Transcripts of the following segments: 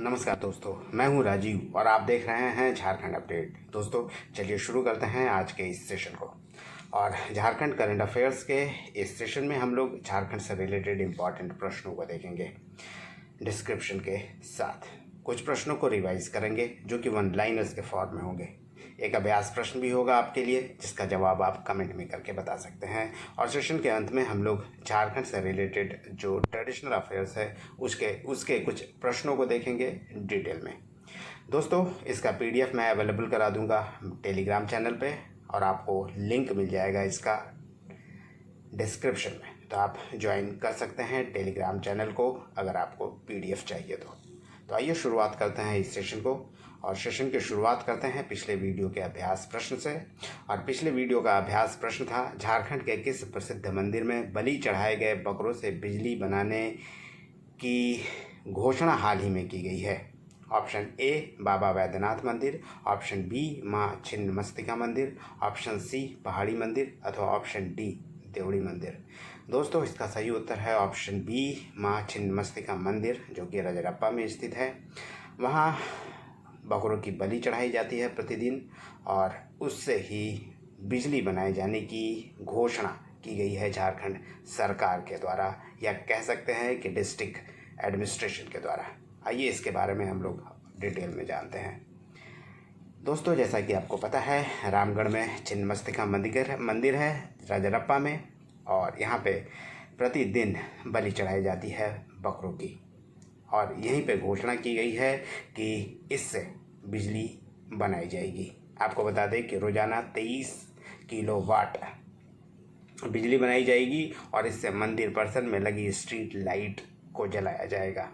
नमस्कार दोस्तों, मैं हूं राजीव और आप देख रहे हैं झारखंड अपडेट। दोस्तों चलिए शुरू करते हैं आज के इस सेशन को। और झारखंड करंट अफेयर्स के इस सेशन में हम लोग झारखंड से रिलेटेड इम्पॉर्टेंट प्रश्नों को देखेंगे डिस्क्रिप्शन के साथ। कुछ प्रश्नों को रिवाइज करेंगे जो कि वन लाइनर्स के फॉर्म में होंगे। एक अभ्यास प्रश्न भी होगा आपके लिए जिसका जवाब आप कमेंट में करके बता सकते हैं। और सेशन के अंत में हम लोग झारखंड से रिलेटेड जो ट्रेडिशनल अफेयर्स है उसके कुछ प्रश्नों को देखेंगे डिटेल में। दोस्तों इसका पीडीएफ मैं अवेलेबल करा दूंगा टेलीग्राम चैनल पे और आपको लिंक मिल जाएगा इसका डिस्क्रिप्शन में, तो आप ज्वाइन कर सकते हैं टेलीग्राम चैनल को अगर आपको पीडीएफ चाहिए तो आइए शुरुआत करते हैं इस सेशन को। और सेशन की शुरुआत करते हैं पिछले वीडियो के अभ्यास प्रश्न से। और पिछले वीडियो का अभ्यास प्रश्न था, झारखंड के किस प्रसिद्ध मंदिर में बलि चढ़ाए गए बकरों से बिजली बनाने की घोषणा हाल ही में की गई है? ऑप्शन ए बाबा वैद्यनाथ मंदिर, ऑप्शन बी माँ छिन्नमस्तिका मंदिर, ऑप्शन सी पहाड़ी मंदिर अथवा ऑप्शन डी देवड़ी मंदिर। दोस्तों इसका सही उत्तर है ऑप्शन बी माँ छिन्नमस्तिका मंदिर, जो कि रजरप्पा में स्थित है। वहाँ बकरों की बलि चढ़ाई जाती है प्रतिदिन और उससे ही बिजली बनाए जाने की घोषणा की गई है झारखंड सरकार के द्वारा, या कह सकते हैं कि डिस्ट्रिक्ट एडमिनिस्ट्रेशन के द्वारा। आइए इसके बारे में हम लोग डिटेल में जानते हैं। दोस्तों जैसा कि आपको पता है, रामगढ़ में छिन्नमस्तिका मंदिर है रजरप्पा में, और यहाँ पे प्रतिदिन बलि चढ़ाई जाती है बकरों की। और यहीं पे घोषणा की गई है कि इससे बिजली बनाई जाएगी। आपको बता दें कि रोज़ाना 23 किलोवाट बिजली बनाई जाएगी और इससे मंदिर परिसर में लगी स्ट्रीट लाइट को जलाया जाएगा।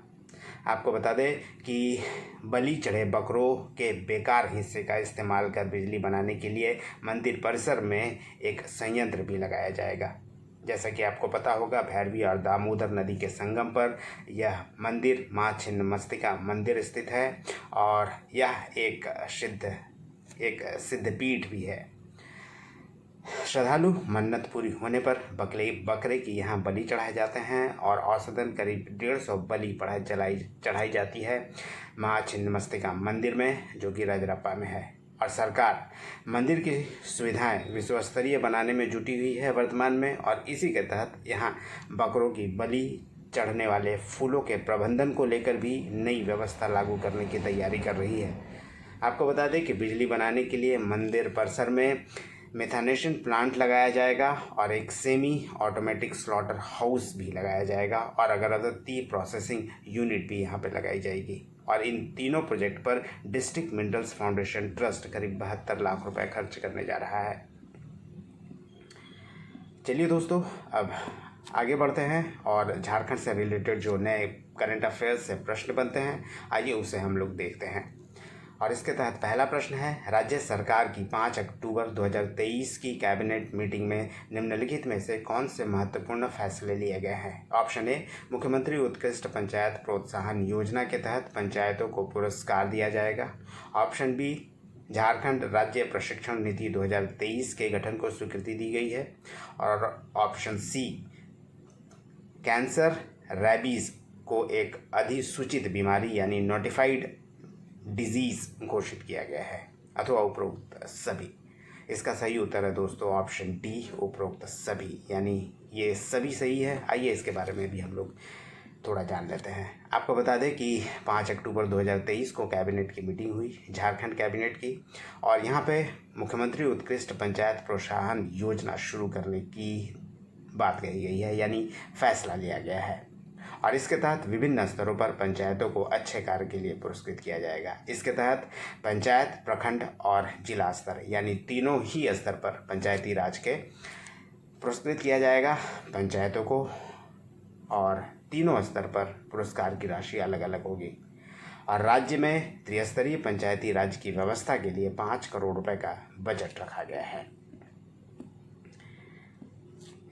आपको बता दें कि बलि चढ़े बकरों के बेकार हिस्से का इस्तेमाल कर बिजली बनाने के लिए मंदिर परिसर में एक संयंत्र भी लगाया जाएगा। जैसा कि आपको पता होगा, भैरवी और दामोदर नदी के संगम पर यह मंदिर माँ छिन्नमस्तिका मंदिर स्थित है और यह एक सिद्धपीठ भी है। श्रद्धालु मन्नत पूरी होने पर बकरे की यहाँ बलि चढ़ाए जाते हैं और औसतन करीब 150 बलि चढ़ाई जाती है माँ छिन्नमस्तिका मंदिर में, जो कि रजरप्पा में है। और सरकार मंदिर की सुविधाएं विश्वस्तरीय बनाने में जुटी हुई है वर्तमान में, और इसी के तहत यहाँ बकरों की बलि चढ़ने वाले फूलों के प्रबंधन को लेकर भी नई व्यवस्था लागू करने की तैयारी कर रही है। आपको बता दें कि बिजली बनाने के लिए मंदिर परिसर में मेथानेशन प्लांट लगाया जाएगा और एक सेमी ऑटोमेटिक स्लॉटर हाउस भी लगाया जाएगा और अगरबत्ती प्रोसेसिंग यूनिट भी यहाँ पे लगाई जाएगी। और इन तीनों प्रोजेक्ट पर डिस्ट्रिक्ट मिनरल्स फाउंडेशन ट्रस्ट करीब 72 लाख रुपए खर्च करने जा रहा है। चलिए दोस्तों अब आगे बढ़ते हैं और झारखंड से रिलेटेड जो नए करंट अफेयर्स से प्रश्न बनते हैं, आइए उसे हम लोग देखते हैं। और इसके तहत पहला प्रश्न है, राज्य सरकार की 5 अक्टूबर 2023 की कैबिनेट मीटिंग में निम्नलिखित में से कौन से महत्वपूर्ण फैसले लिए गए हैं? ऑप्शन ए मुख्यमंत्री उत्कृष्ट पंचायत प्रोत्साहन योजना के तहत पंचायतों को पुरस्कार दिया जाएगा। ऑप्शन बी झारखंड राज्य प्रशिक्षण नीति 2023 के गठन को स्वीकृति दी गई है। और ऑप्शन सी कैंसर रैबीज को एक अधिसूचित बीमारी यानी नोटिफाइड डिजीज घोषित किया गया है, अथवा उपरोक्त सभी। इसका सही उत्तर है दोस्तों ऑप्शन डी उपरोक्त सभी, यानी ये सभी सही है। आइए इसके बारे में भी हम लोग थोड़ा जान लेते हैं। आपको बता दें कि 5 अक्टूबर 2023 को कैबिनेट की मीटिंग हुई, झारखंड कैबिनेट की, और यहाँ पे मुख्यमंत्री उत्कृष्ट पंचायत प्रोत्साहन योजना शुरू करने की बात कही गई है, यानी फैसला लिया गया है। और इसके तहत विभिन्न स्तरों पर पंचायतों को अच्छे कार्य के लिए पुरस्कृत किया जाएगा। इसके तहत पंचायत, प्रखंड और जिला स्तर, यानी तीनों ही स्तर पर पंचायती राज के पुरस्कृत किया जाएगा पंचायतों को, और तीनों स्तर पर पुरस्कार की राशि अलग अलग होगी। और राज्य में त्रिस्तरीय पंचायती राज की व्यवस्था के लिए 5 करोड़ रुपए का बजट रखा गया है।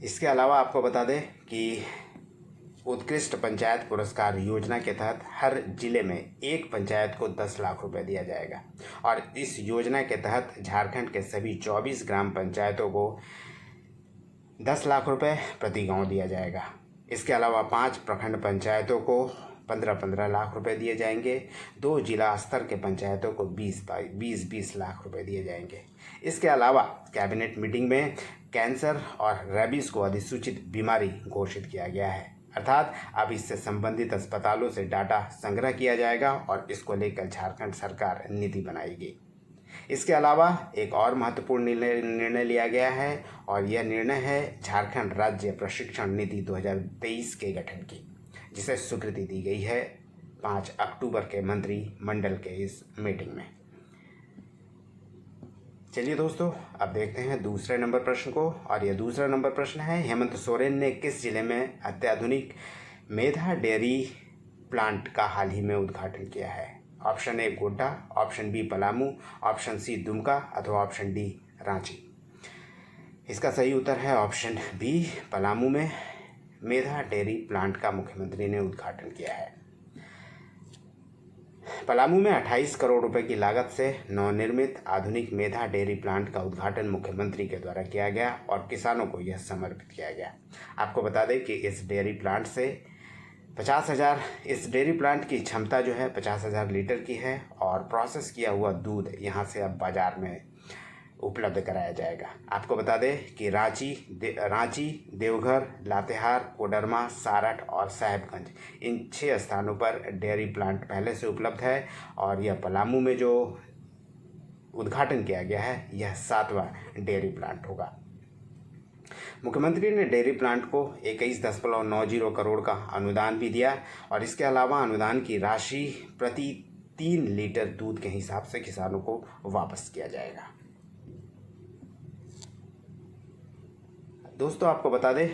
इसके अलावा आपको बता दें कि उत्कृष्ट पंचायत पुरस्कार योजना के तहत हर जिले में एक पंचायत को 10 लाख रुपए दिया जाएगा। और इस योजना के तहत झारखंड के सभी 24 ग्राम पंचायतों को 10 लाख रुपए प्रति गांव दिया जाएगा। इसके अलावा 5 प्रखंड पंचायतों को 15-15 लाख रुपए दिए जाएंगे। 2 जिला स्तर के पंचायतों को 20-20 लाख रुपए दिए जाएंगे। इसके अलावा कैबिनेट मीटिंग में कैंसर और रेबीज को अधिसूचित बीमारी घोषित किया गया है, अर्थात अब इससे संबंधित अस्पतालों से डाटा संग्रह किया जाएगा और इसको लेकर झारखंड सरकार नीति बनाएगी। इसके अलावा एक और महत्वपूर्ण निर्णय लिया गया है और यह निर्णय है झारखंड राज्य प्रशिक्षण नीति 2023 के गठन की, जिसे स्वीकृति दी गई है 5 अक्टूबर के मंत्रिमंडल के इस मीटिंग में। चलिए दोस्तों, अब देखते हैं दूसरे नंबर प्रश्न को, और यह दूसरा नंबर प्रश्न है, हेमंत सोरेन ने किस जिले में अत्याधुनिक मेधा डेयरी प्लांट का हाल ही में उद्घाटन किया है? Option A Godda, option B Palamu, option C Dumka अथवा ऑप्शन डी रांची। इसका सही उत्तर है ऑप्शन बी, पलामू में मेधा डेयरी प्लांट का मुख्यमंत्री ने उद्घाटन किया है। पलामू में 28 करोड़ रुपए की लागत से नवनिर्मित आधुनिक मेधा डेयरी प्लांट का उद्घाटन मुख्यमंत्री के द्वारा किया गया और किसानों को यह समर्पित किया गया। आपको बता दें कि इस डेयरी प्लांट से 50,000 इस डेयरी प्लांट की क्षमता जो है 50,000 लीटर की है और प्रोसेस किया हुआ दूध यहाँ से अब बाज़ार में उपलब्ध कराया जाएगा। आपको बता दें कि रांची, देवघर, लातेहार, कोडरमा, सारठ और साहेबगंज, इन 6 स्थानों पर डेयरी प्लांट पहले से उपलब्ध है और यह पलामू में जो उद्घाटन किया गया है यह 7वां डेयरी प्लांट होगा। मुख्यमंत्री ने डेयरी प्लांट को 21.90 करोड़ का अनुदान भी दिया और इसके अलावा अनुदान की राशि प्रति 3 लीटर दूध के हिसाब से किसानों को वापस किया जाएगा। दोस्तों, आपको बता दें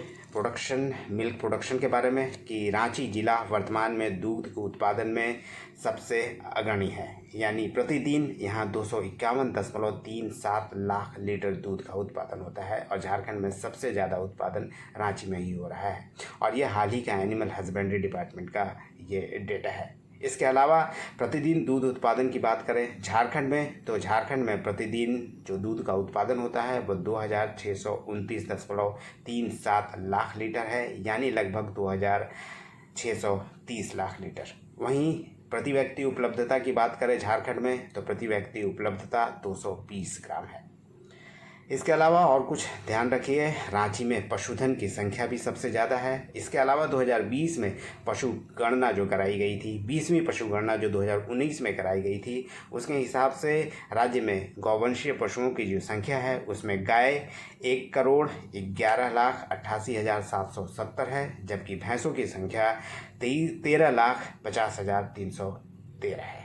मिल्क प्रोडक्शन के बारे में कि रांची जिला वर्तमान में दूध के उत्पादन में सबसे अग्रणी है, यानी प्रतिदिन यहाँ 251.37 लाख लीटर दूध का उत्पादन होता है और झारखंड में सबसे ज़्यादा उत्पादन रांची में ही हो रहा है और यह हाल ही का एनिमल हस्बेंड्री डिपार्टमेंट का ये डेटा है। इसके अलावा प्रतिदिन दूध उत्पादन की बात करें झारखंड में, तो झारखंड में प्रतिदिन जो दूध का उत्पादन होता है वह 2629.37 लाख लीटर है, यानी लगभग 2630 लाख लीटर। वहीं प्रति व्यक्ति उपलब्धता की बात करें झारखंड में, तो प्रति व्यक्ति उपलब्धता 220 ग्राम है। इसके अलावा और कुछ ध्यान रखिए, रांची में पशुधन की संख्या भी सबसे ज़्यादा है। इसके अलावा 2020 में पशु गणना जो कराई गई थी, 20वीं पशु गणना जो 2019 में कराई गई थी, उसके हिसाब से राज्य में गौवंशीय पशुओं की जो संख्या है उसमें गाय 1,11,88,770 है, जबकि भैंसों की संख्या 13,50,313 है।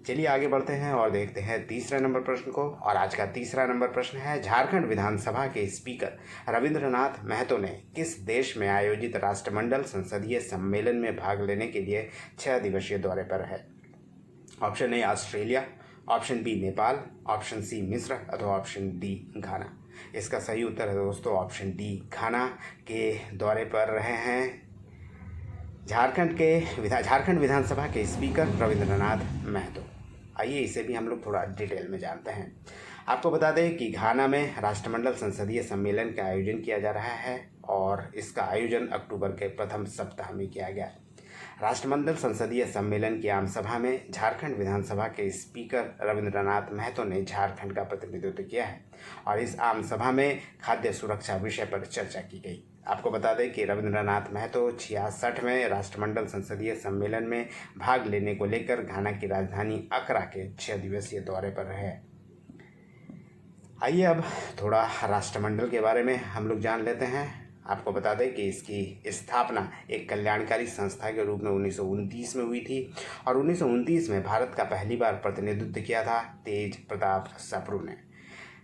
चलिए आगे बढ़ते हैं और देखते हैं तीसरा नंबर प्रश्न को, और आज का तीसरा नंबर प्रश्न है, झारखंड विधानसभा के स्पीकर रविंद्रनाथ महतो ने किस देश में आयोजित राष्ट्रमंडल संसदीय सम्मेलन में भाग लेने के लिए 6 दिवसीय दौरे पर है? Option A Australia, option B Nepal, option C मिस्र अथवा ऑप्शन डी घाना। इसका सही उत्तर है दोस्तों ऑप्शन डी, घाना के दौरे पर रहे हैं झारखंड विधानसभा के स्पीकर रविंद्रनाथ महतो। आइए इसे भी हम लोग थोड़ा डिटेल में जानते हैं। आपको बता दें कि घाना में राष्ट्रमंडल संसदीय सम्मेलन का आयोजन किया जा रहा है और इसका आयोजन अक्टूबर के प्रथम सप्ताह में किया गया। राष्ट्रमंडल संसदीय सम्मेलन की आम सभा में झारखंड विधानसभा के स्पीकर रविंद्रनाथ महतो ने झारखंड का प्रतिनिधित्व किया है और इस आम सभा में खाद्य सुरक्षा विषय पर चर्चा की गई। आपको बता दें कि रविंद्रनाथ महतो 66वें राष्ट्रमंडल संसदीय सम्मेलन में भाग लेने को लेकर घाना की राजधानी अकरा के 6 दिवसीय दौरे पर रहे। आइए अब थोड़ा राष्ट्रमंडल के बारे में हम लोग जान लेते हैं। आपको बता दें कि इसकी स्थापना एक कल्याणकारी संस्था के रूप में 1929 में हुई थी और 1929 में भारत का पहली बार प्रतिनिधित्व किया था तेज प्रताप सप्रू ने।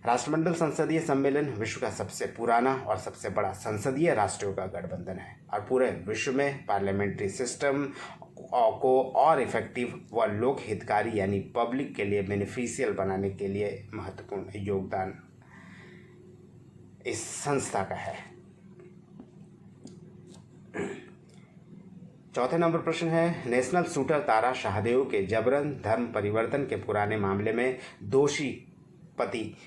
राष्ट्रमंडल संसदीय सम्मेलन विश्व का सबसे पुराना और सबसे बड़ा संसदीय राष्ट्रों का गठबंधन है और पूरे विश्व में पार्लियामेंट्री सिस्टम को और इफेक्टिव व लोक हितकारी यानी पब्लिक के लिए बेनिफिशियल बनाने के लिए महत्वपूर्ण योगदान इस संस्था का है। चौथे नंबर प्रश्न है, नेशनल शूटर तारा शाहदेव के जबरन धर्म परिवर्तन के पुराने मामले में दोषी पति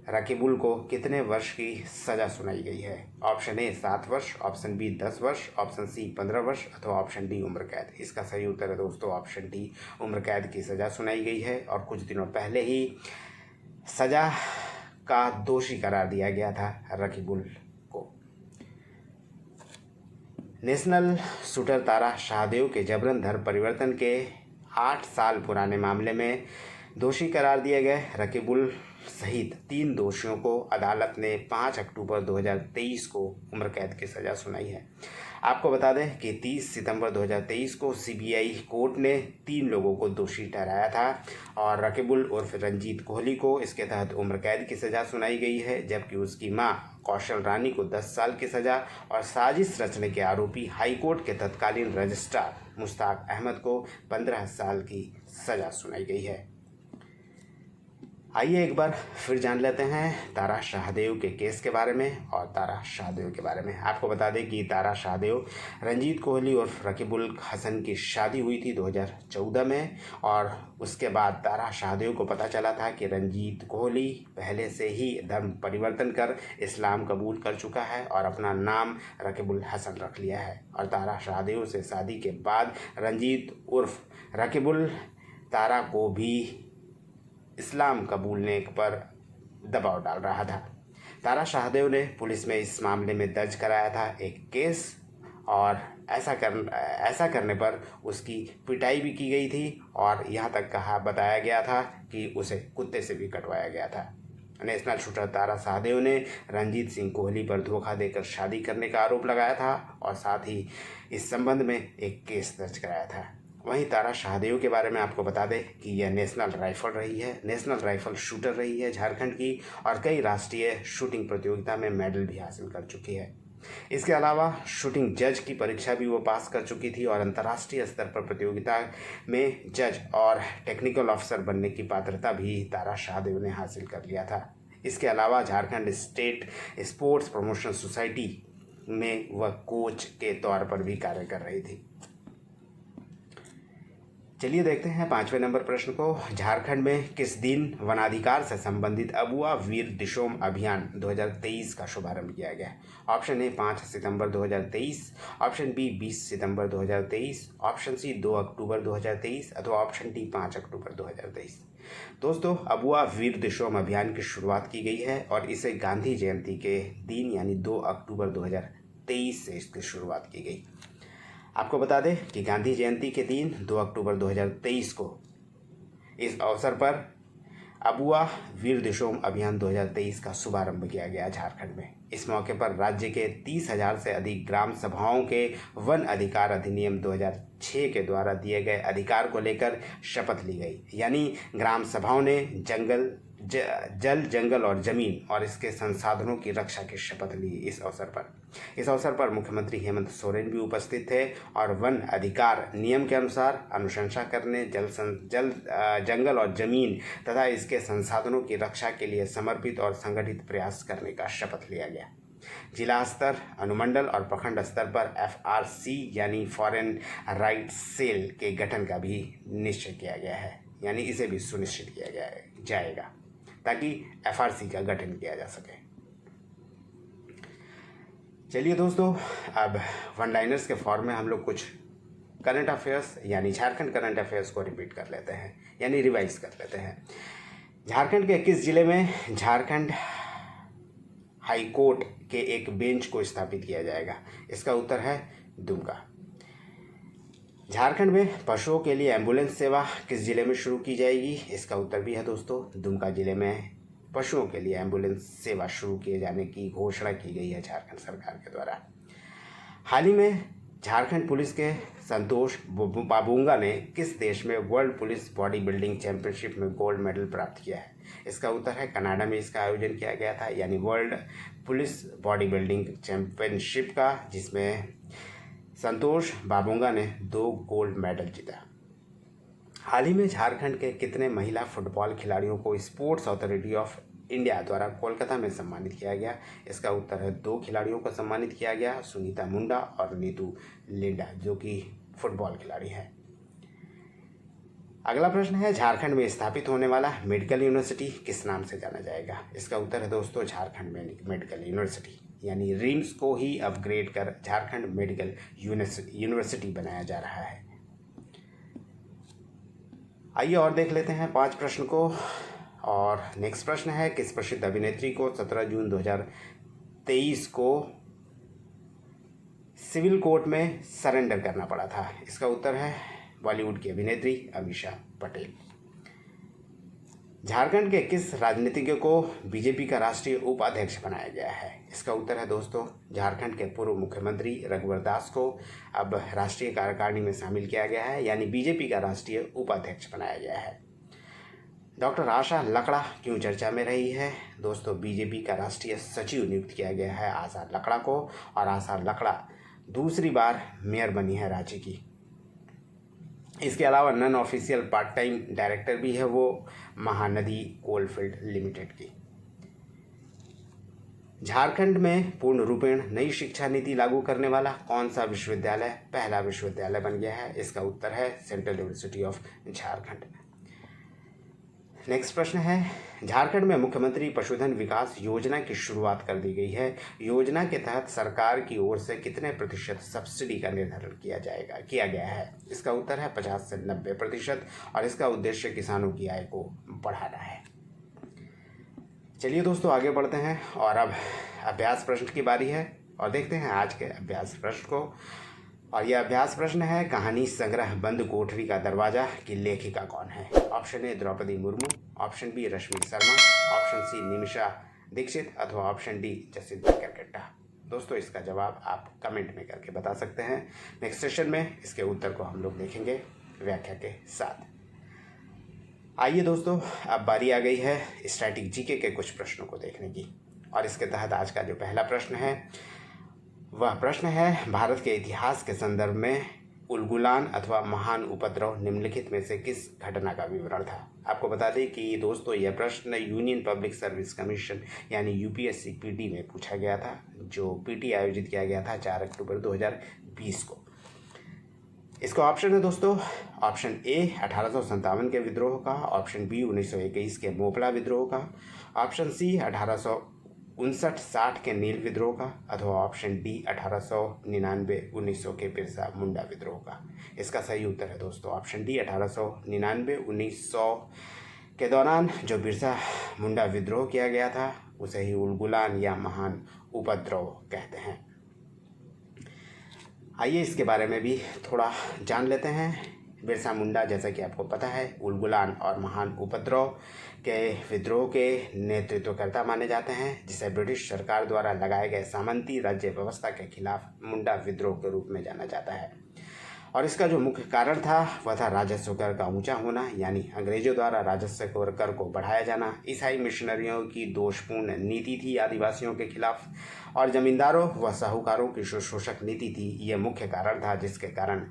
रकीबुल को कितने वर्ष की सज़ा सुनाई गई है? ऑप्शन ए 7 वर्ष, ऑप्शन बी 10 वर्ष, ऑप्शन सी 15 वर्ष अथवा ऑप्शन डी उम्र कैद। इसका सही उत्तर है दोस्तों ऑप्शन डी, उम्र कैद की सज़ा सुनाई गई है। और कुछ दिनों पहले ही सज़ा का दोषी करार दिया गया था रकीबुल को। नेशनल शूटर तारा शाहदेव के जबरन धर्म परिवर्तन के 8 साल पुराने मामले में दोषी करार दिए गए रकीबुल सहित 3 दोषियों को अदालत ने 5 अक्टूबर 2023 को उम्र कैद की सज़ा सुनाई है। आपको बता दें कि 30 सितंबर 2023 को सीबीआई कोर्ट ने 3 लोगों को दोषी ठहराया था और रकीबुल उर्फ रंजीत कोहली को इसके तहत उम्र कैद की सज़ा सुनाई गई है, जबकि उसकी मां कौशल रानी को 10 साल की सज़ा और साजिश रचने के आरोपी हाईकोर्ट के तत्कालीन रजिस्ट्रार मुश्ताक अहमद को 15 साल की सज़ा सुनाई गई है। आइए एक बार फिर जान लेते हैं तारा शाहदेव के केस के बारे में और तारा शाहदेव के बारे में। आपको बता दें कि तारा शाहदेव रंजीत कोहली और रकीबुल हसन की शादी हुई थी 2014 में और उसके बाद तारा शाहदेव को पता चला था कि रंजीत कोहली पहले से ही धर्म परिवर्तन कर इस्लाम कबूल कर चुका है और अपना नाम रकीबुल हसन रख लिया है। और तारा शाहदेव से शादी के बाद रंजीत उर्फ रकीबुल तारा को भी इस्लाम कबूलने पर दबाव डाल रहा था। तारा शाहदेव ने पुलिस में इस मामले में दर्ज कराया था एक केस और ऐसा करने पर उसकी पिटाई भी की गई थी और यहाँ तक बताया गया था कि उसे कुत्ते से भी कटवाया गया था। नेशनल शूटर तारा शाहदेव ने रंजीत सिंह कोहली पर धोखा देकर शादी करने का आरोप लगाया था और साथ ही इस संबंध में एक केस दर्ज कराया था। वहीं तारा शाहदेव के बारे में आपको बता दें कि यह नेशनल राइफल शूटर रही है झारखंड की और कई राष्ट्रीय शूटिंग प्रतियोगिता में मेडल भी हासिल कर चुकी है। इसके अलावा शूटिंग जज की परीक्षा भी वो पास कर चुकी थी और अंतर्राष्ट्रीय स्तर पर प्रतियोगिता में जज और टेक्निकल ऑफिसर बनने की पात्रता भी तारा शाहदेव ने हासिल कर लिया था। इसके अलावा Jharkhand state sports promotion society में वह कोच के तौर पर भी कार्य कर रही थी। चलिए देखते हैं 5वें नंबर प्रश्न को। झारखंड में किस दिन वनाधिकार से संबंधित अबुआ वीर दिशोम अभियान 2023 का शुभारंभ किया गया? ऑप्शन ए 5 सितंबर 2023, ऑप्शन बी 20 सितंबर 2023, ऑप्शन सी 2 अक्टूबर 2023 अथवा ऑप्शन डी 5 अक्टूबर 2023। दोस्तों, अबुआ वीर दिशोम अभियान की शुरुआत की गई है और इसे गांधी जयंती के दिन यानी 2 अक्टूबर 2023 से इसकी शुरुआत की गई। आपको बता दें कि गांधी जयंती के दिन 2 अक्टूबर 2023 को इस अवसर पर अबुआ वीर दिशोम अभियान 2023 का शुभारंभ किया गया झारखंड में। इस मौके पर राज्य के 30,000 से अधिक ग्राम सभाओं के वन अधिकार अधिनियम 2006 के द्वारा दिए गए अधिकार को लेकर शपथ ली गई। यानी ग्राम सभाओं ने जल जंगल और जमीन और इसके संसाधनों की रक्षा की शपथ ली। इस अवसर पर मुख्यमंत्री हेमंत सोरेन भी उपस्थित थे और वन अधिकार नियम के अनुसार अनुशंसा करने, जंगल और जमीन तथा इसके संसाधनों की रक्षा के लिए समर्पित और संगठित प्रयास करने का शपथ लिया गया। जिला स्तर, अनुमंडल और प्रखंड स्तर पर FRC यानी फॉरेन राइट सेल के गठन का भी निश्चय किया गया है, यानी इसे भी सुनिश्चित किया जाएगा ताकि FRC का गठन किया जा सके। चलिए दोस्तों, अब वन लाइनर्स के फॉर्म में हम लोग कुछ करंट अफेयर्स यानी झारखंड करंट अफेयर्स को रिपीट कर लेते हैं यानी रिवाइज कर लेते हैं। झारखंड के किस जिले में झारखंड हाई कोर्ट के एक बेंच को स्थापित किया जाएगा? इसका उत्तर है दुमका। झारखंड में पशुओं के लिए एम्बुलेंस सेवा किस जिले में शुरू की जाएगी? इसका उत्तर भी है दोस्तों दुमका जिले में पशुओं के लिए एम्बुलेंस सेवा शुरू किए जाने की घोषणा की गई है झारखंड सरकार के द्वारा। हाल ही में झारखंड पुलिस के संतोष बाबुंगा ने किस देश में world police body building championship में गोल्ड मेडल प्राप्त किया है? इसका उत्तर है कनाडा में इसका आयोजन किया गया था, यानी world police body building championship का, जिसमें संतोष बाबुंगा ने 2 गोल्ड मेडल जीता। हाल ही में झारखंड के कितने महिला फुटबॉल खिलाड़ियों को स्पोर्ट्स अथॉरिटी ऑफ इंडिया द्वारा कोलकाता में सम्मानित किया गया? इसका उत्तर है 2 खिलाड़ियों को सम्मानित किया गया, सुनीता मुंडा और नीतू लिंडा, जो कि फुटबॉल खिलाड़ी हैं। अगला प्रश्न है, झारखंड में स्थापित होने वाला मेडिकल यूनिवर्सिटी किस नाम से जाना जाएगा? इसका उत्तर है दोस्तों झारखंड मेडिकल यूनिवर्सिटी, यानी रिम्स को ही अपग्रेड कर झारखंड मेडिकल यूनिवर्सिटी बनाया जा रहा है। आइए और देख लेते हैं 5 प्रश्न को। और नेक्स्ट प्रश्न है, किस प्रसिद्ध अभिनेत्री को 17 जून 2023 को सिविल कोर्ट में सरेंडर करना पड़ा था? इसका उत्तर है बॉलीवुड की अभिनेत्री अमीषा पटेल। झारखंड के किस राजनीतिज्ञ को बीजेपी का राष्ट्रीय उपाध्यक्ष बनाया गया है? इसका उत्तर है दोस्तों झारखंड के पूर्व मुख्यमंत्री रघुवर दास को अब राष्ट्रीय कार्यकारिणी में शामिल किया गया है, यानी बीजेपी का राष्ट्रीय उपाध्यक्ष बनाया गया है। डॉक्टर आशा लकड़ा क्यों चर्चा में रही है? दोस्तों बीजेपी का राष्ट्रीय सचिव नियुक्त किया गया है आशा लकड़ा को, और आशा लकड़ा दूसरी बार मेयर बनी है रांची की। इसके अलावा non official part time director भी है वो महानदी कोलफील्ड लिमिटेड की। झारखंड में पूर्ण रूपेण नई शिक्षा नीति लागू करने वाला कौन सा विश्वविद्यालय पहला विश्वविद्यालय बन गया है? इसका उत्तर है central university of Jharkhand. Next प्रश्न है, झारखंड में मुख्यमंत्री पशुधन विकास योजना की शुरुआत कर दी गई है। योजना के तहत सरकार की ओर से कितने प्रतिशत सब्सिडी का निर्धारण किया गया है? इसका उत्तर है 50 से 90%, और इसका उद्देश्य किसानों की आय को बढ़ाना है। चलिए दोस्तों आगे बढ़ते हैं, और अब अभ्यास प्रश्न की बारी है, और देखते हैं आज के अभ्यास प्रश्न को। और यह अभ्यास प्रश्न है, कहानी संग्रह बंद कोठरी का दरवाजा की लेखिका कौन है? Option A Draupadi Murmu, option B Rashmi Sharma, option C Nimisha Dikshit, अथवा ऑप्शन डी जसिंता केरकेट्टा। दोस्तों इसका जवाब आप कमेंट में करके बता सकते हैं। नेक्स्ट सेशन में इसके उत्तर को हम लोग देखेंगे व्याख्या के साथ। आइए दोस्तों, अब बारी आ गई है स्टैटिक जीके के कुछ प्रश्नों को देखने की, और इसके तहत आज का जो पहला प्रश्न है वह प्रश्न है, भारत के इतिहास के संदर्भ में उलगुलान अथवा महान उपद्रव निम्नलिखित में से किस घटना का विवरण था? आपको बता दें कि दोस्तों यह प्रश्न यूनियन पब्लिक सर्विस कमीशन यानी यूपीएससी पीटी में पूछा गया था, जो पीटी आयोजित किया गया था 4 अक्टूबर 2020 को। इसका ऑप्शन है दोस्तों, ऑप्शन ए 1857 के विद्रोह का, ऑप्शन बी 1921 के मोपला विद्रोह का, ऑप्शन सी 1859-60 के नील विद्रोह का, अथवा ऑप्शन डी 1899-1900 के बिरसा मुंडा विद्रोह का। इसका सही उत्तर है दोस्तों ऑप्शन डी 1899-1900 के दौरान जो बिरसा मुंडा विद्रोह किया गया था उसे ही उलगुलान या महान उपद्रव कहते हैं। आइए इसके बारे में भी थोड़ा जान लेते हैं। बिरसा मुंडा जैसा कि आपको पता है उलगुलान और महान उपद्रव के विद्रोह के नेतृत्वकर्ता माने जाते हैं, जिसे ब्रिटिश सरकार द्वारा लगाए गए सामंती राज्य व्यवस्था के खिलाफ मुंडा विद्रोह के रूप में जाना जाता है। और इसका जो मुख्य कारण था वह था राजस्व कर का ऊंचा होना, यानी अंग्रेजों द्वारा राजस्व कर को बढ़ाया जाना, ईसाई मिशनरियों की दोषपूर्ण नीति थी आदिवासियों के खिलाफ, और जमींदारों व साहूकारों की शोषक नीति थी। ये मुख्य कारण था जिसके कारण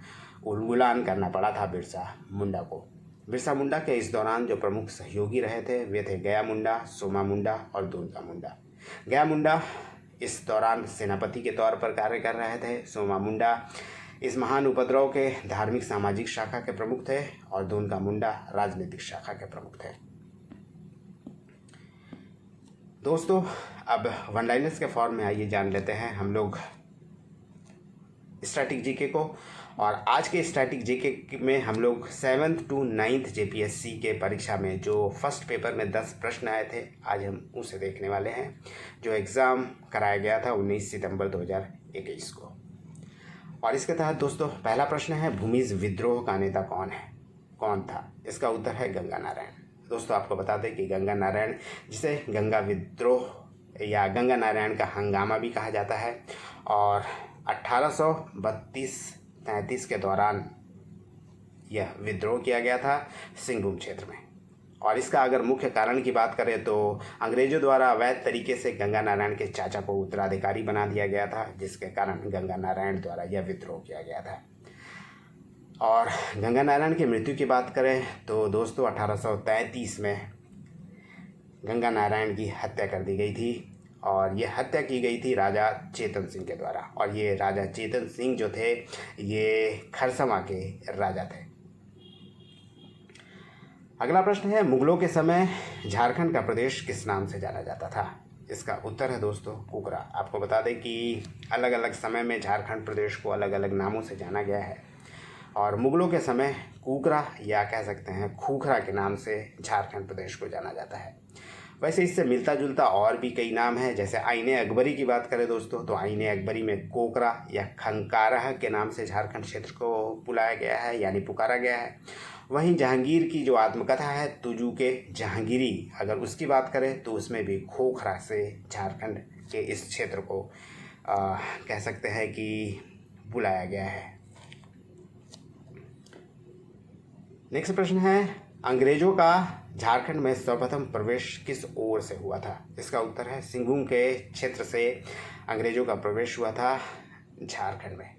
उलगुलान करना पड़ा था बिरसा मुंडा को। बिरसा मुंडा के इस दौरान जो प्रमुख सहयोगी रहे थे वे थे गया मुंडा, सोमा मुंडा और दुर्गा मुंडा। गया मुंडा इस दौरान सेनापति के तौर पर कार्य कर रहे थे। सोमा मुंडा इस महान उपद्रव के धार्मिक सामाजिक शाखा के प्रमुख थे, और दुर्गा मुंडा राजनीतिक शाखा के प्रमुख थे। दोस्तों अब वन लाइनर्स के फॉर्म में आइए जान लेते हैं हम लोग स्टैटिक जीके को। और आज के स्टैटिक जीके में हम लोग 7th to 9th जेपीएससी के परीक्षा में जो फर्स्ट पेपर में 10 प्रश्न आए थे आज हम उसे देखने वाले हैं, जो एग्ज़ाम कराया गया था 19 सितंबर 2021 को। और इसके तहत दोस्तों पहला प्रश्न है, भूमिज विद्रोह का नेता कौन था? इसका उत्तर है गंगा नारायण। दोस्तों आपको बता दें कि गंगा नारायण, जिसे गंगा विद्रोह या गंगा नारायण का हंगामा भी कहा जाता है, और 1832-33 के दौरान यह विद्रोह किया गया था सिंहभूम क्षेत्र में। और इसका अगर मुख्य कारण की बात करें तो अंग्रेजों द्वारा अवैध तरीके से गंगा नारायण के चाचा को उत्तराधिकारी बना दिया गया था, जिसके कारण गंगा नारायण द्वारा यह विद्रोह किया गया था। और गंगा नारायण की मृत्यु की बात करें तो दोस्तों 1833 में गंगा नारायण की हत्या कर दी गई थी, और ये हत्या की गई थी राजा चेतन सिंह के द्वारा। और ये राजा चेतन सिंह जो थे ये खरसमा के राजा थे। अगला प्रश्न है, मुगलों के समय झारखंड का प्रदेश किस नाम से जाना जाता था? इसका उत्तर है दोस्तों कुकरा। आपको बता दें कि अलग अलग समय में झारखंड प्रदेश को अलग अलग नामों से जाना गया है और मुगलों के समय कुकरा या कह सकते हैं खूखरा के नाम से झारखंड प्रदेश को जाना जाता है। वैसे इससे मिलता जुलता और भी कई नाम हैं, जैसे आईने अकबरी की बात करें दोस्तों तो आईने अकबरी में कोकरा या खंकारह के नाम से झारखंड क्षेत्र को बुलाया गया है यानी पुकारा गया है। वहीं जहांगीर की जो आत्मकथा है तुजू के जहांगीरी, अगर उसकी बात करें तो उसमें भी खोखरा से झारखंड के इस क्षेत्र को कह सकते हैं कि बुलाया गया है। नेक्स्ट प्रश्न है, अंग्रेजों का झारखंड में सर्वप्रथम प्रवेश किस ओर से हुआ था? इसका उत्तर है सिंहभूम के क्षेत्र से अंग्रेजों का प्रवेश हुआ था झारखंड में।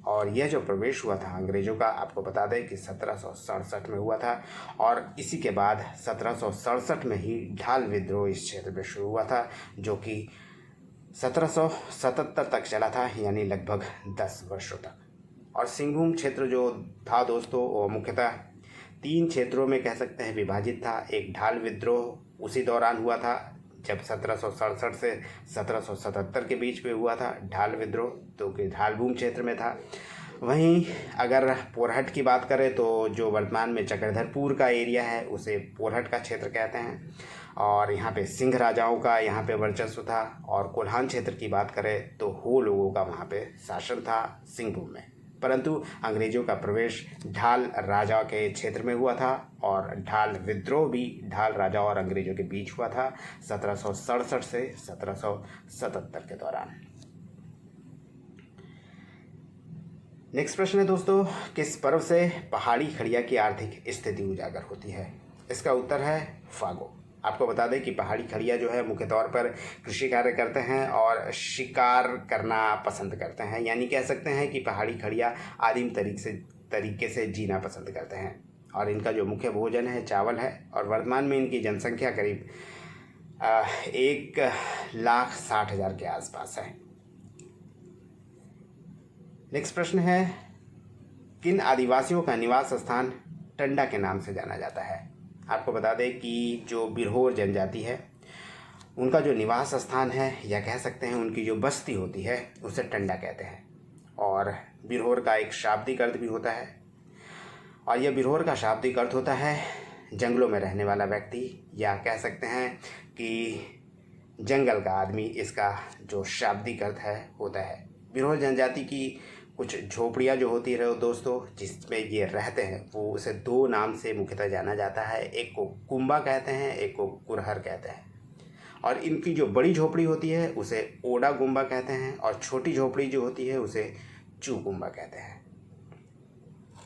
और यह जो प्रवेश हुआ था अंग्रेजों का, आपको बता दें कि 1767 में हुआ था और इसी के बाद 1767 में ही ढाल विद्रोह इस क्षेत्र में शुरू हुआ था, जो कि 1777 तक चला था, यानी लगभग 10 वर्षों तक। और सिंहभूम क्षेत्र जो था दोस्तों वो मुख्यतः 3 क्षेत्रों में कह सकते हैं विभाजित था। एक ढाल विद्रोह उसी दौरान हुआ था जब 1767 से 1777 के बीच में हुआ था ढाल विद्रोह, तो कि ढालभूम क्षेत्र में था। वहीं अगर पोरहट की बात करें तो जो वर्तमान में चक्रधरपुर का एरिया है उसे पोरहट का क्षेत्र कहते हैं और यहाँ पे सिंह राजाओं का यहाँ पे वर्चस्व था। और कोल्हान क्षेत्र की बात करें तो हो लोगों का वहाँ पे शासन था सिंहभूम में, परंतु अंग्रेजों का प्रवेश ढाल राजा के क्षेत्र में हुआ था और ढाल विद्रोह भी ढाल राजा और अंग्रेजों के बीच हुआ था 1767 से 1777 के दौरान। नेक्स्ट प्रश्न है दोस्तों, किस पर्व से पहाड़ी खड़िया की आर्थिक स्थिति उजागर होती है? इसका उत्तर है फागो। आपको बता दें कि पहाड़ी खड़िया जो है मुख्य तौर पर कृषि कार्य करते हैं और शिकार करना पसंद करते हैं, यानी कह सकते हैं कि पहाड़ी खड़िया आदिम तरीके से जीना पसंद करते हैं और इनका जो मुख्य भोजन है चावल है और वर्तमान में इनकी जनसंख्या करीब 1,60,000 के आसपास है। नेक्स्ट प्रश्न है, किन आदिवासियों का निवास स्थान टंडा के नाम से जाना जाता है? आपको बता दें कि जो बिरहोर जनजाति है उनका जो निवास स्थान है या कह सकते हैं उनकी जो बस्ती होती है उसे टंडा कहते हैं। और बिरहोर का एक शाब्दिक अर्थ भी होता है और यह बिरहोर का शाब्दिक अर्थ होता है जंगलों में रहने वाला व्यक्ति या कह सकते हैं कि जंगल का आदमी, इसका जो शाब्दिक अर्थ है होता है। बिरहोर जनजाति की कुछ झोपड़ियाँ जो होती है दोस्तों जिसमें ये रहते हैं वो उसे 2 नाम से मुख्यतः जाना जाता है, एक को कुंबा कहते हैं, एक को कुरहर कहते हैं। और इनकी जो बड़ी झोपड़ी होती है उसे ओडा गुम्बा कहते हैं और छोटी झोपड़ी जो होती है उसे चू गुम्बा कहते हैं।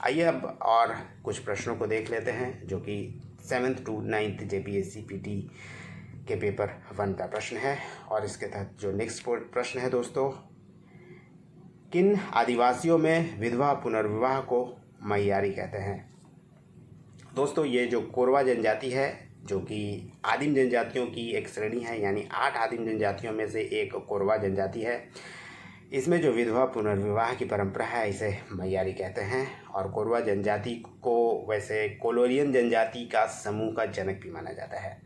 आइए अब और कुछ प्रश्नों को देख लेते हैं जो कि 7th to 9th JPSC PT के पेपर 1 का प्रश्न है। और इसके तहत जो नेक्स्ट प्रश्न है दोस्तों, किन आदिवासियों में विधवा पुनर्विवाह को मैयारी कहते हैं? दोस्तों ये जो कोरवा जनजाति है जो कि आदिम जनजातियों की एक श्रेणी है, यानी 8 आदिम जनजातियों में से एक कोरवा जनजाति है, इसमें जो विधवा पुनर्विवाह की परंपरा है इसे मैयारी कहते हैं। और कोरवा जनजाति को वैसे कोलोरियन जनजाति का समूह का जनक भी माना जाता है।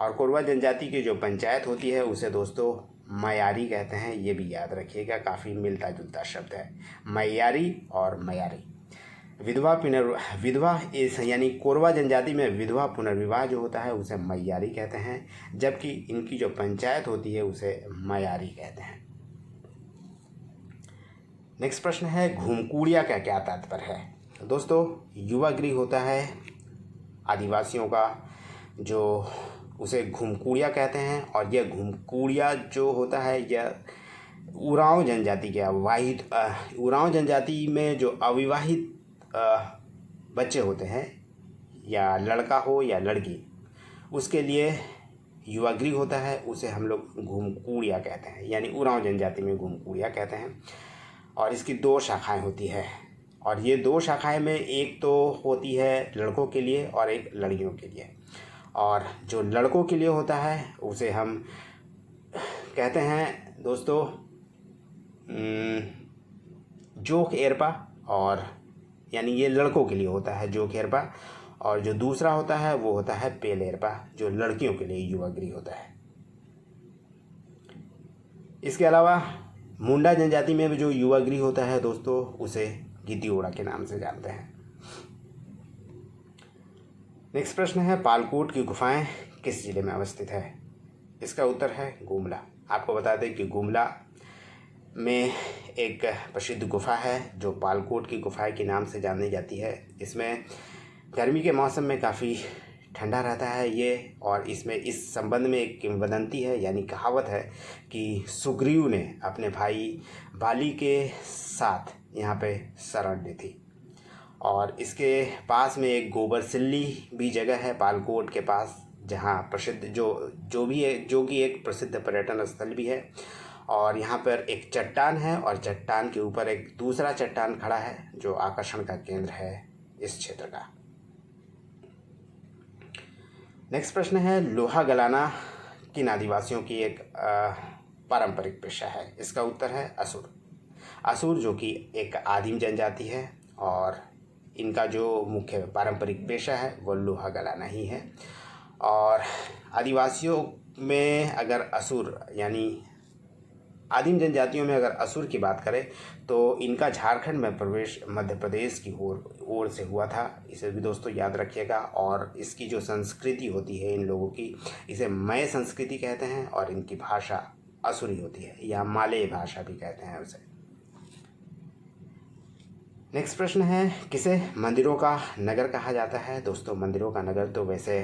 और कोरवा जनजाति की जो पंचायत होती है उसे दोस्तों मैयारी कहते हैं, ये भी याद रखिएगा, काफ़ी मिलता जुलता शब्द है मैयारी और मैयारी। विधवा इस यानी कोरवा जनजाति में विधवा पुनर्विवाह जो होता है उसे मैयारी कहते हैं, जबकि इनकी जो पंचायत होती है उसे मैयारी कहते हैं। नेक्स्ट प्रश्न है, घुमकुड़िया का क्या तात्पर्य है? दोस्तों युवा गृह होता है आदिवासियों का जो उसे घुमकुड़िया कहते हैं और यह घुमकुड़िया जो होता है यह उरांव जनजाति के उरांव जनजाति में जो अविवाहित बच्चे होते हैं या लड़का हो या लड़की उसके लिए युवा गृह होता है, उसे हम लोग घुमकुड़िया कहते हैं, यानी उरांव जनजाति में घुमकुड़िया कहते हैं। और इसकी 2 शाखाएं होती है और ये 2 शाखाएं में एक तो होती है लड़कों के लिए और एक लड़कियों के लिए। और जो लड़कों के लिए होता है उसे हम कहते हैं दोस्तों जोक एरपा, और यानी ये लड़कों के लिए होता है जोक एरपा। और जो दूसरा होता है वो होता है पेलेरपा, जो लड़कियों के लिए युवा गृह होता है। इसके अलावा मुंडा जनजाति में भी जो युवा गृह होता है दोस्तों, उसे गिद्दीओड़ा के नाम से जानते हैं। नेक्स्ट प्रश्न है, पालकोट की गुफाएं किस जिले में अवस्थित है? इसका उत्तर है गुमला। आपको बता दें कि गुमला में एक प्रसिद्ध गुफा है जो पालकोट की गुफाएं के नाम से जानी जाती है। इसमें गर्मी के मौसम में काफ़ी ठंडा रहता है ये, और इसमें इस संबंध में एक किंवदंती है, यानी कहावत है कि सुग्रीव ने अपने भाई बाली के साथ यहाँ पे शरण ली थी। और इसके पास में एक गोबर सिल्ली भी जगह है पालकोट के पास, जहाँ प्रसिद्ध जो कि एक प्रसिद्ध पर्यटन स्थल भी है। और यहाँ पर एक चट्टान है और चट्टान के ऊपर एक दूसरा चट्टान खड़ा है जो आकर्षण का केंद्र है इस क्षेत्र का। नेक्स्ट प्रश्न है, लोहा गलाना किन आदिवासियों की एक पारंपरिक पेशा है? इसका उत्तर है असुर। असुर जो कि एक आदिम जनजाति है और इनका जो मुख्य पारंपरिक पेशा है वो लोहा गलाना ही है। और आदिवासियों में अगर असुर यानी आदिम जनजातियों में अगर असुर की बात करें तो इनका झारखंड में प्रवेश मध्य प्रदेश की ओर से हुआ था। इसे भी दोस्तों याद रखिएगा। और इसकी जो संस्कृति होती है इन लोगों की, इसे मय संस्कृति कहते हैं, और इनकी भाषा असुरी होती है या मालय भाषा भी कहते हैं उसे। नेक्स्ट प्रश्न है, किसे मंदिरों का नगर कहा जाता है? दोस्तों मंदिरों का नगर तो वैसे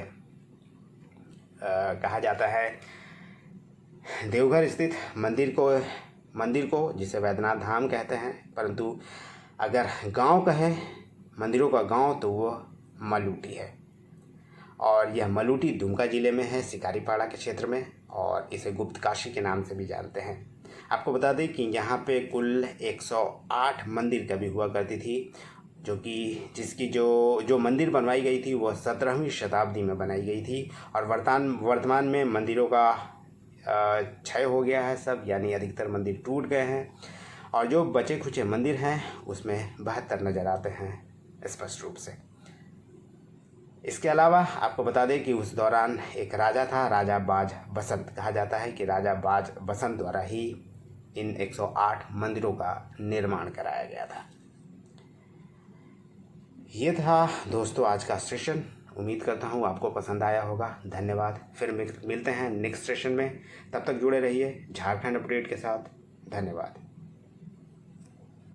कहा जाता है देवघर स्थित मंदिर को जिसे वैद्यनाथ धाम कहते हैं, परंतु अगर गांव कहें मंदिरों का गांव तो वो मलूटी है। और यह मलूटी दुमका ज़िले में है, शिकारीपाड़ा के क्षेत्र में, और इसे गुप्त काशी के नाम से भी जानते हैं। आपको बता दें कि यहाँ पे कुल 108 मंदिर कभी हुआ करती थी, जिसकी जो मंदिर बनवाई गई थी वह 17वीं शताब्दी में बनाई गई थी। और वर्तमान में मंदिरों का क्षय हो गया है सब, यानी अधिकतर मंदिर टूट गए हैं, और जो बचे खुचे मंदिर हैं उसमें 72 नज़र आते हैं स्पष्ट रूप से। इसके अलावा आपको बता दें कि उस दौरान एक राजा था, राजा बाज बसंत। कहा जाता है कि राजा बाज बसंत द्वारा ही इन 108 मंदिरों का निर्माण कराया गया था। ये था दोस्तों आज का सेशन। उम्मीद करता हूँ आपको पसंद आया होगा। धन्यवाद। फिर मिलते हैं नेक्स्ट सेशन में। तब तक जुड़े रहिए झारखंड अपडेट के साथ। धन्यवाद।